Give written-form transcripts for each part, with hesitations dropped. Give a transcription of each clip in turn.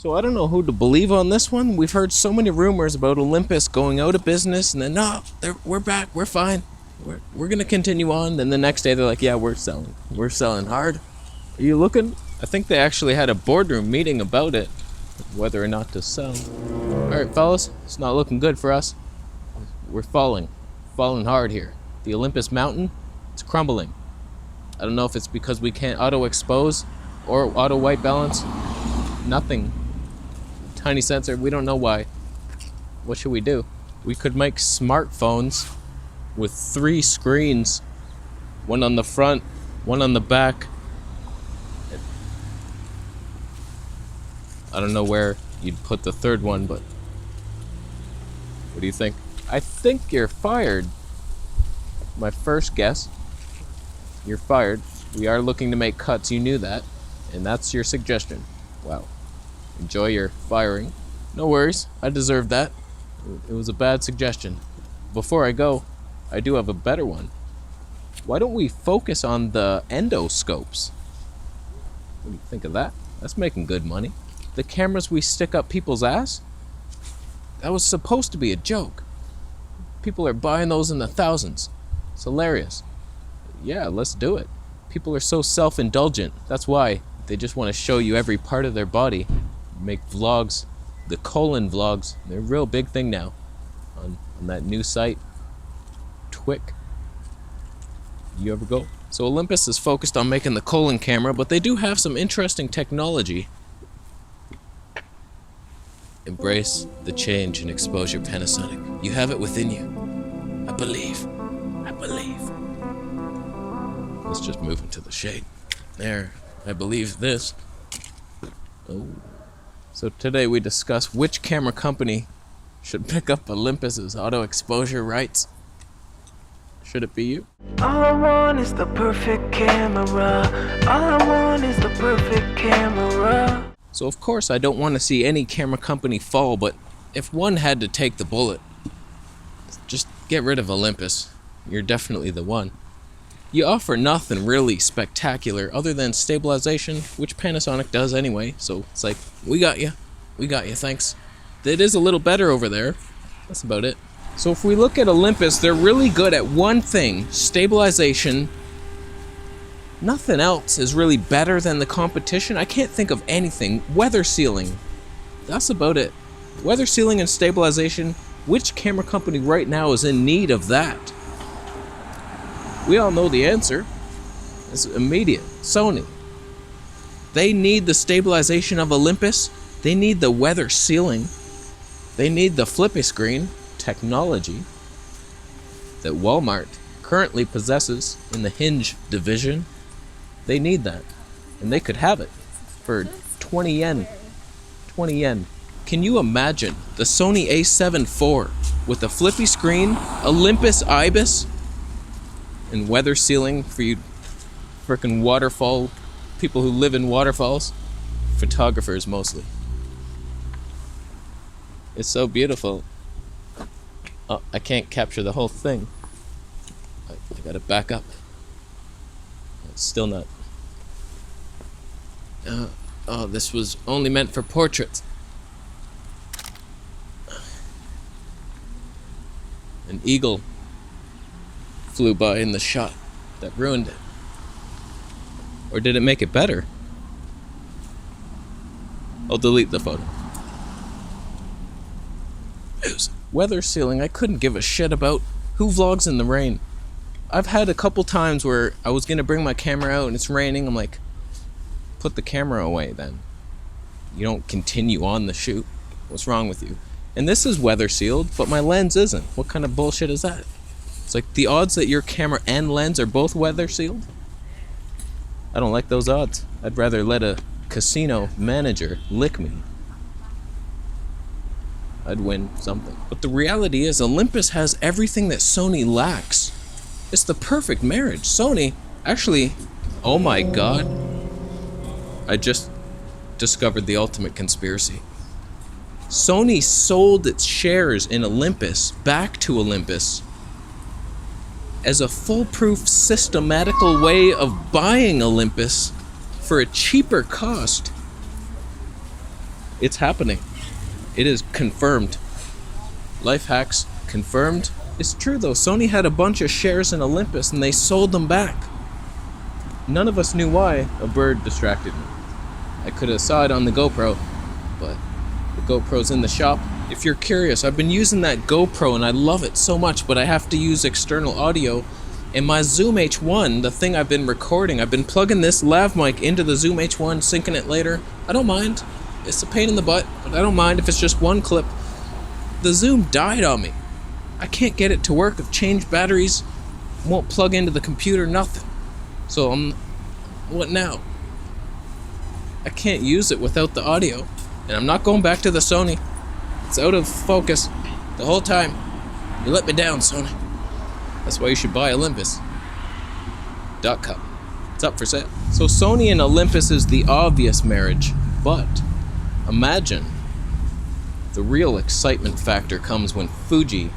So I don't know who to believe on this one. We've heard so many rumors about Olympus going out of business, and then, no, we're back, we're fine. We're going to continue on. Then the next day they're like, yeah, we're selling. We're selling hard. Are you looking? I think they actually had a boardroom meeting about it, whether or not to sell. Alright, fellas, it's not looking good for us. We're falling hard here. The Olympus mountain, it's crumbling. I don't know if it's because we can't auto expose or auto white balance. Nothing. Tiny sensor, we don't know why. What should we do? We could make smartphones with 3 screens, one on the front, one on the back. I don't know where you'd put the third one, but what do you think? I think you're fired. My first guess. You're fired. We are looking to make cuts, you knew that. And that's your suggestion. Wow. Enjoy your firing. No worries, I deserved that. It was a bad suggestion. Before I go, I do have a better one. Why don't we focus on the endoscopes? What do you think of that? That's making good money. The cameras we stick up people's ass? That was supposed to be a joke. People are buying those in the thousands. It's hilarious. Yeah, let's do it. People are so self-indulgent. That's why they just want to show you every part of their body. Make vlogs. The colon vlogs. They're a real big thing now. On that new site. Twick. You ever go? So Olympus is focused on making the colon camera, but they do have some interesting technology. Embrace the change and exposure, Panasonic. You have it within you. I believe. Let's just move into the shade. There. I believe this. Oh. So today we discuss which camera company should pick up Olympus's auto exposure rights. Should it be you? All I want is the perfect camera. All I want is the perfect camera. So of course I don't want to see any camera company fall, but if one had to take the bullet, just get rid of Olympus. You're definitely the one. You offer nothing really spectacular other than stabilization, which Panasonic does anyway, so it's like, we got you, thanks. It is a little better over there. That's about it. So if we look at Olympus, they're really good at one thing, stabilization. Nothing else is really better than the competition. I can't think of anything. Weather sealing. That's about it. Weather sealing and stabilization. Which camera company right now is in need of that? We all know the answer. It's immediate. Sony. They need the stabilization of Olympus. They need the weather sealing. They need the flippy screen technology that Walmart currently possesses in the hinge division. They need that. And they could have it for 20 yen. 20 yen. Can you imagine the Sony a7 IV with a flippy screen, Olympus IBIS, and weather sealing for you frickin' waterfall people who live in waterfalls? Photographers mostly. It's so beautiful. Oh, I can't capture the whole thing. I gotta back up. It's still not. Oh, this was only meant for portraits. An eagle flew by in the shot that ruined it. Or did it make it better? I'll delete the photo. It was weather sealing I couldn't give a shit about. Who vlogs in the rain? I've had a couple times where I was gonna bring my camera out and it's raining. I'm like, put the camera away then. You don't continue on the shoot. What's wrong with you? And this is weather sealed, but my lens isn't. What kind of bullshit is that? It's like the odds that your camera and lens are both weather sealed? I don't like those odds. I'd rather let a casino manager lick me. I'd win something. But the reality is Olympus has everything that Sony lacks. It's the perfect marriage. Sony, actually, oh my god. I just discovered the ultimate conspiracy. Sony sold its shares in Olympus back to Olympus as a foolproof, systematical way of buying Olympus for a cheaper cost. It's happening. It is confirmed. Life hacks confirmed. It's true though, Sony had a bunch of shares in Olympus and they sold them back. None of us knew why. A bird distracted me. I could have saw it on the GoPro, but the GoPro's in the shop. If you're curious, I've been using that GoPro and I love it so much, but I have to use external audio. And my Zoom H1, the thing I've been recording, I've been plugging this lav mic into the Zoom H1, syncing it later. I don't mind. It's a pain in the butt, but I don't mind if it's just one clip. The Zoom died on me. I can't get it to work. I've changed batteries, won't plug into the computer, nothing. So what now? I can't use it without the audio, and I'm not going back to the Sony. It's out of focus the whole time. You let me down, Sony. That's why you should buy Olympus.com. It's up for sale. So Sony and Olympus is the obvious marriage, but imagine the real excitement factor comes when Fuji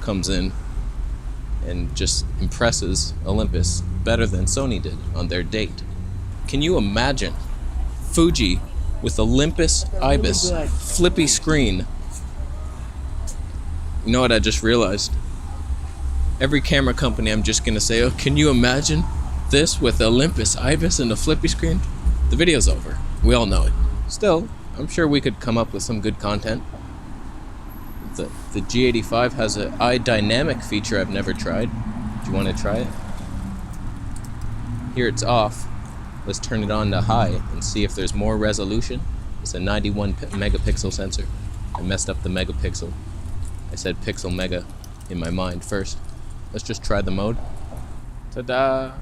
comes in and just impresses Olympus better than Sony did on their date. Can you imagine Fuji with Olympus Ibis flippy screen? You know what I just realized? Every camera company I'm just gonna say, oh, can you imagine this with Olympus Ibis and a flippy screen? The video's over. We all know it. Still, I'm sure we could come up with some good content. The G85 has an eye dynamic feature I've never tried. Do you want to try it? Here it's off. Let's turn it on to high and see if there's more resolution. It's a 91 megapixel sensor. I messed up the megapixel. I said pixel mega in my mind first. Let's just try the mode. Ta-da!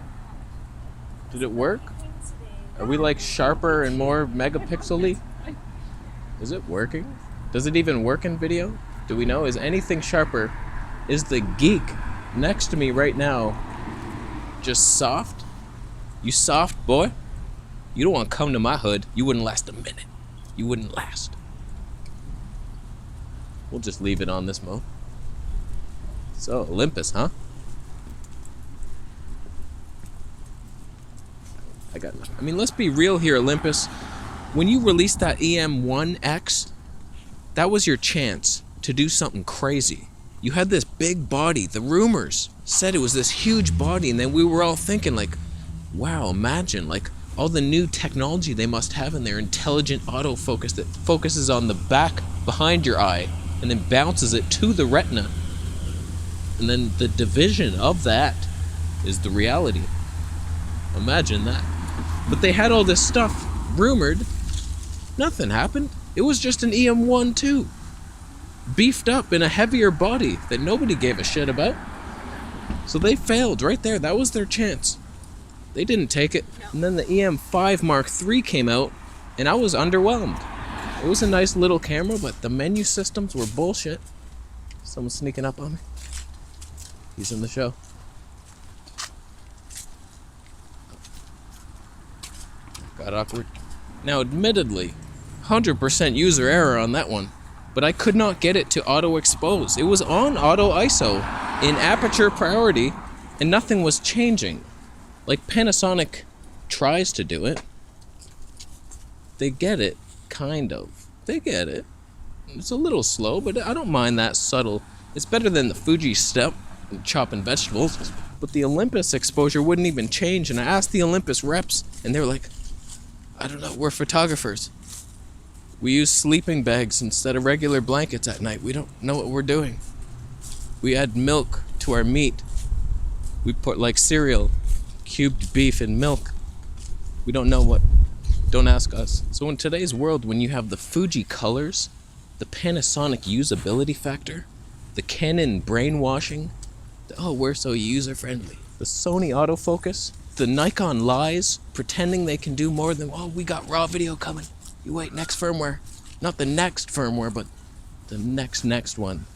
Did it work? Are we like sharper and more megapixel-y? Is it working? Does it even work in video? Do we know? Is anything sharper? Is the geek next to me right now just soft? You soft, boy? You don't want to come to my hood. You wouldn't last a minute. You wouldn't last. We'll just leave it on this mode. So, Olympus, huh? I mean, let's be real here, Olympus. When you released that EM1X, that was your chance to do something crazy. You had this big body. The rumors said it was this huge body, and then we were all thinking like, wow, imagine like all the new technology they must have in their intelligent autofocus that focuses on the back behind your eye and then bounces it to the retina. And then the division of that is the reality. Imagine that. But they had all this stuff rumored. Nothing happened. It was just an EM1 too. Beefed up in a heavier body that nobody gave a shit about. So they failed right there. That was their chance. They didn't take it. And then the EM5 Mark III came out, and I was underwhelmed. It was a nice little camera, but the menu systems were bullshit. Someone's sneaking up on me. He's in the show. Got awkward. Now, admittedly, 100% user error on that one, but I could not get it to auto expose. It was on auto ISO in aperture priority, and nothing was changing. Like Panasonic tries to do it. They get it, kind of. They get it. It's a little slow, but I don't mind that subtle. It's better than the Fuji step and chopping vegetables. But the Olympus exposure wouldn't even change, and I asked the Olympus reps, and they were like, I don't know, we're photographers. We use sleeping bags instead of regular blankets at night. We don't know what we're doing. We add milk to our meat. We put like cereal, cubed beef and milk. We don't know what. Don't ask us. So in today's world, when you have the Fuji colors, the Panasonic usability factor, the Canon brainwashing, we're so user-friendly, the Sony autofocus, the Nikon lies, pretending they can do more than, we got raw video coming. You wait, next firmware. Not the next firmware, but the next one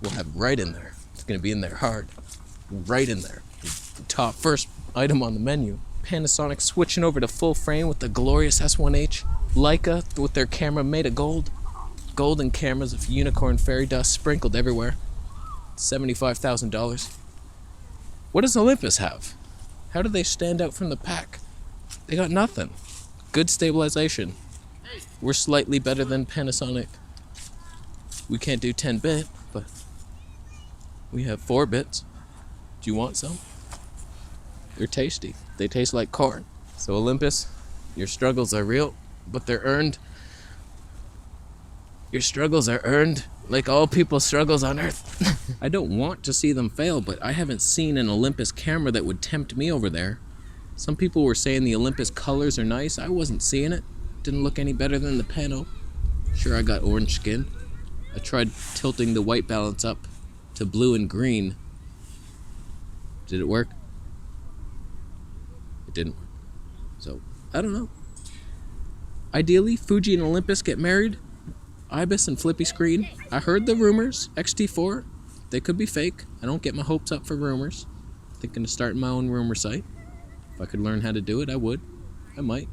we'll have right in there. It's going to be in there hard. Right in there. The top first item on the menu. Panasonic switching over to full frame with the glorious S1H. Leica with their camera made of gold. Golden cameras of unicorn fairy dust sprinkled everywhere. $75,000. What does Olympus have? How do they stand out from the pack? They got nothing. Good stabilization. We're slightly better than Panasonic. We can't do 10-bit, but we have 4 bits. Do you want some? They're tasty. They taste like corn. So Olympus, your struggles are real, but they're earned. Your struggles are earned like all people's struggles on Earth. I don't want to see them fail, but I haven't seen an Olympus camera that would tempt me over there. Some people were saying the Olympus colors are nice. I wasn't seeing it. Didn't look any better than the Pano. Sure, I got orange skin. I tried tilting the white balance up to blue and green. Did it work? It didn't work. So, I don't know. Ideally, Fuji and Olympus get married. Ibis and Flippy Screen. I heard the rumors. XT4. They could be fake. I don't get my hopes up for rumors. Thinking of starting my own rumor site. If I could learn how to do it, I would. I might.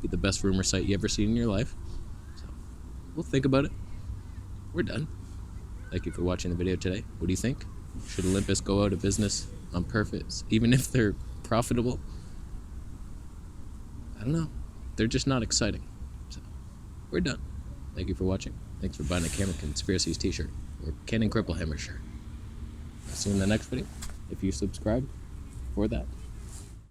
Be the best rumor site you ever seen in your life. So, we'll think about it. We're done. Thank you for watching the video today. What do you think? Should Olympus go out of business on purpose, even if they're profitable? I don't know. They're just not exciting. So, we're done. Thank you for watching. Thanks for buying a Camera Conspiracies t-shirt or Cannon Cripplehammer shirt. I'll see you in the next video if you subscribe for that.